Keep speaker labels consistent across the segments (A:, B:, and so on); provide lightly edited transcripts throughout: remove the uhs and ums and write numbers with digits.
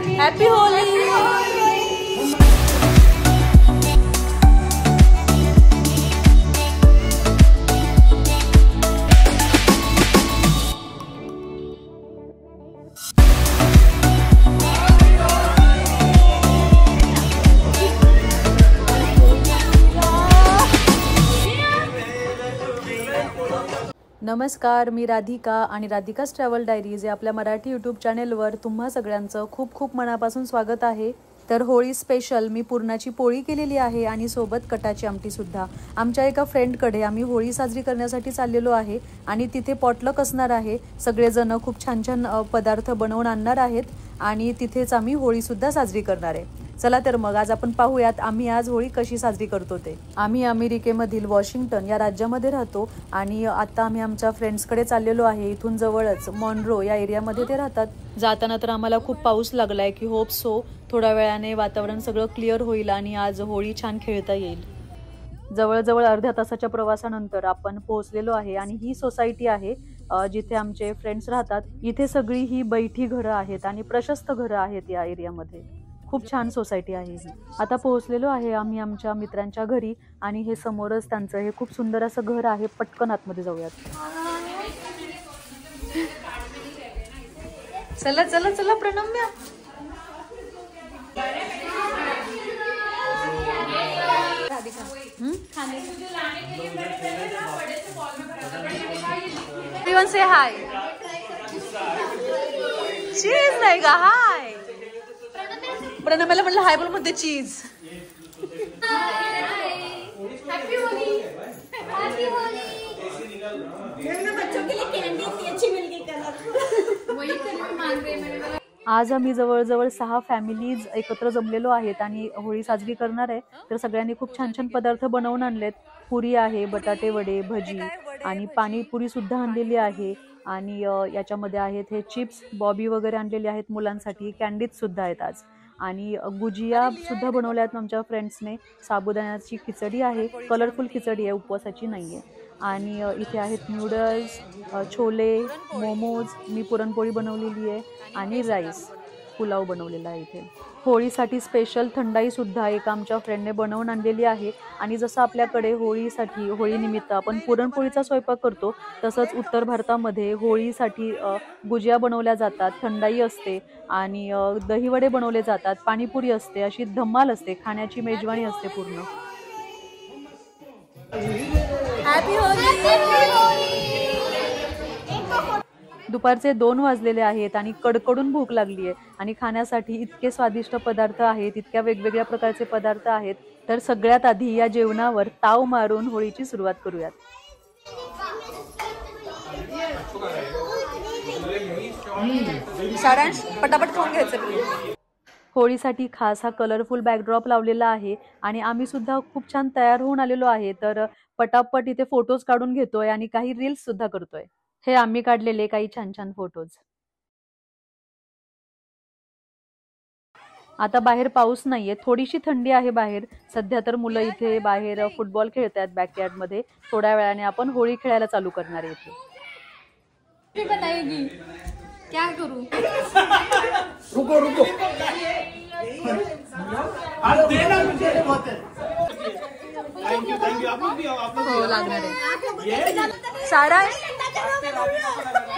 A: Happy Holy. नमस्कार, मी राधिका आणि राधिका's travel diaries या आपल्या मराठी यूट्यूब चॅनेलवर तुम्हा सगळ्यांचं खूप खूप मनापासून स्वागत आहे। तर होळी स्पेशल मी पुरणाची पोळी केलेली आहे आणि सोबत कटाची आमटी सुद्धा। आमच्या एका फ्रेंडकडे आम्ही होळी साजरी करण्यासाठी चाललेलो आहे आणि तिथे पॉटलक असणार आहे। सगळेजण खूप छान छान पदार्थ बनवून आणणार आहेत आणि तिथेच आम्ही होळी सुद्धा साजरी करणार आहे। चला तर मग आज आपण पाहूयात आम्ही आज होळी कशी साजरी करतो ते। आम्ही अमेरिकेमधील वॉशिंग्टन या राज्यामध्ये राहतो आणि आता आम्ही आमच्या फ्रेंड्सकडे चाललेलो आहे। इथून जवळच मॉन्ट्रो या एरियामध्ये ते राहतात। जाताना तर आम्हाला खूप पाऊस लागलाय की होप सो थोड्या वेळाने वातावरण सगळं क्लिअर होईल आणि आज होळी छान खेळता येईल। जवळजवळ अर्ध्या तासाच्या प्रवासानंतर आपण पोहोचलेलो आहे आणि ही सोसायटी आहे जिथे आमचे फ्रेंड्स राहतात। इथे सगळी ही बैठी घरं आहेत आणि प्रशस्त घरं आहेत या एरियामध्ये। खूप छान सोसायटी आहे ही। आता पोहोचलेलो आहे आम्ही आमच्या मित्रांच्या घरी आणि हे समोरच त्यांचं हे खूप सुंदर असं घर आहे। पटकन आतमध्ये जाऊयात। चला चला चला प्रणम्या। Everyone say hi. चीज नाही का? हाय प्रणम्याला म्हटलं हाय बोल म्हणते चीज।
B: हैप्पी होली। हैप्पी होली। मैंने बच्चों के लिए कैंडी इतनी अच्छी मिल गई कलर वही कलर मांग रहे मैंने।
A: आज आम्ही जवळजवळ 6 फॅमिलीज एकत्र जमलेलो आहेत आणि होळी साजरी करणार आहे। तर सगळ्यांनी खूप छान छान पदार्थ बनवून आणलेत। पुरी आहे, बटाटे वडे, भजी आणि पाणीपुरी सुद्धा आणलेली आहे आणि याच्यामध्ये आहेत हे चिप्स बॉबी वगैरे आणलेले आहेत मुलांसाठी। कॅन्डीज सुद्धा आहेत आज आणि गुजिया सुद्धा बनवल्या आहेत आमच्या फ्रेंड्सने। साबुदाण्याची खिचडी आहे, कलरफुल खिचडी आहे, उपवासाची नाहीये। आणि इथे आहेत नूडल्स, छोले, मोमोज, मी पुरणपोळी बनवलेली आहे आणि राईस पुलाव बनवलेला आहे। इथे होळीसाठी स्पेशल थंडाई सुद्धा एक आमच्या फ्रेंडने बनवून आणलेली आहे। आणि जसं आपल्याकडे होळीसाठी होळीनिमित्त आपण पुरणपोळीचा स्वयंपाक करतो तसंच उत्तर भारतामध्ये होळीसाठी गुजिया बनवल्या जातात, थंडाई असते आणि दहीवडे बनवले जातात, पाणीपुरी असते, अशी धमाल असते, खाण्याची मेजवानी असते पूर्ण।
B: Happy Holy.
A: दुपारचे 2 वाजलेले आहेत आणि कडकडून भूक लागली आहे आणि खाण्यासाठी इतके स्वादिष्ट पदार्थ आहेत, इतक्या वेगवेगळ्या प्रकारचे पदार्थ आहेत। तर सगळ्यात आधी या जेवणावर ताव मारून होळीची सुरुवात करूयात।
B: सारांश पटापट खाऊन घ्यायचं।
A: होळीसाठी खास हा कलरफुल बॅकड्रॉप लावलेला आहे आणि आम्ही सुद्धा खूप छान तयार होऊन आलेलो आहे। तर पटापट इथे फोटोज काढून घेतोय आणि काही रील्स सुद्धा करतोय। हे आम्ही काढलेले काही छान छान फोटोज। आता बाहेर पाऊस नाहीये, थोडीशी थंडी आहे बाहेर सध्या। तर मुलं इथे बाहेर फुटबॉल खेळतात बॅकयार्ड मध्ये। थोड्या वेळाने आपण होळी खेळायला चालू करणार आहे इथे।
B: बताएगी क्या करूं?
C: रुको रुको आज देना मुझे बहुत है। थैंक यू आप लोग भी आओ, आप लोग
A: हो लागणार आहे।
C: ये
A: सारा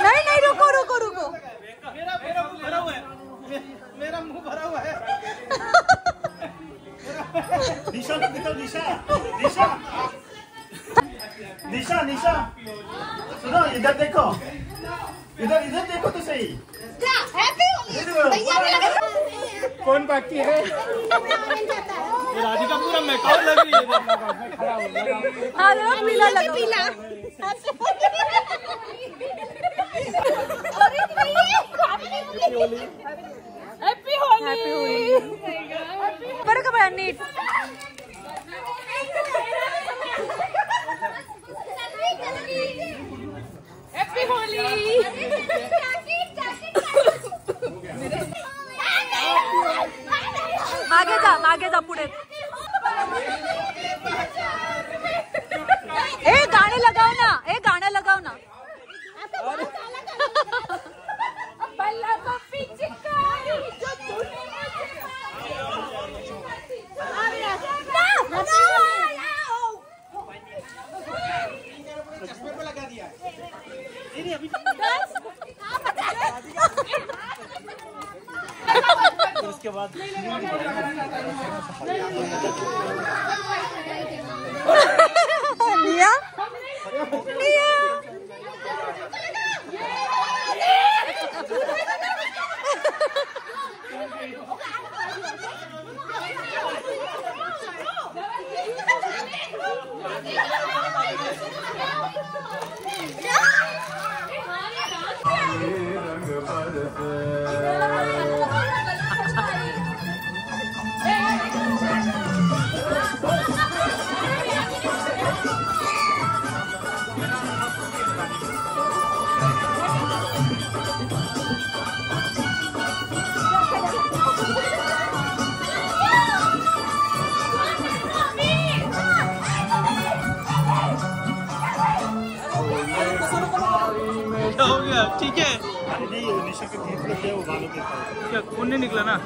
A: नहीं रुको रुको रुको
C: मेरा मुंह भरा हुआ है, मेरा मुंह भरा हुआ है। निशा निकल, निशा निशा निशा निशा सुनो इधर देखो, इधर इधर देखो तो सही।
B: क्या हैप्पी होली भैया भी लगा।
C: कौन बाकी है? ये राधिका पूरा मेकअप लग रही है। खड़ा हो गया।
A: हाँ रे पीला लगा
B: पीला।
A: Happy Holy. बरं का बाया नीट।
B: Happy Holy.
A: मागे जा पुढे। ए गाणे लगाव ना, ए गाणं लगाव ना।
B: बल्ला पप्पी चिकारी
C: फिर उसके बाद
A: लिया
C: हो गया ठीक है।
D: नहीं निशा के गीत लग गया वो गानों के
C: क्या खून नहीं निकला ना?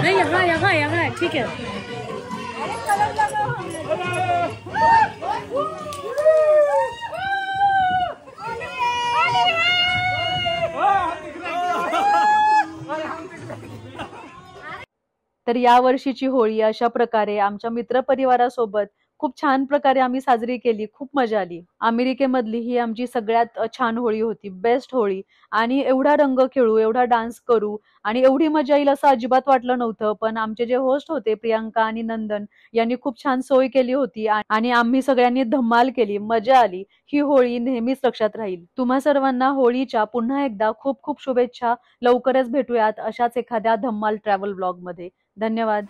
B: नहीं यहाँ यहाँ यहाँ ठीक है।
A: तर या वर्षीची होळी अशा प्रकारे आमच्या मित्रपरिवारासोबत खूप छान प्रकारे आम्ही साजरी केली. खूप मजा आली. अमेरिकेमधली ही आमची सगळ्यात छान होळी होती, बेस्ट होळी. आणि एवढा रंग खेळू, एवढा डान्स करू आणि एवढी मजा येईल असं अजिबात वाटलं नव्हतं. पण आमचे जे होस्ट होते प्रियांका आणि नंदन यांनी खूप छान सोय केली होती आणि आम्ही सगळ्यांनी धमाल केली, मजा आली. ही होळी नेहमीच लक्षात राहील. तुम्हा सर्वांना होळीच्या पुन्हा एकदा खूप खूप शुभेच्छा. लवकरच भेटूयात अशाच एखाद्या धम्माल ट्रॅव्हल ब्लॉग मध्ये. धन्यवाद.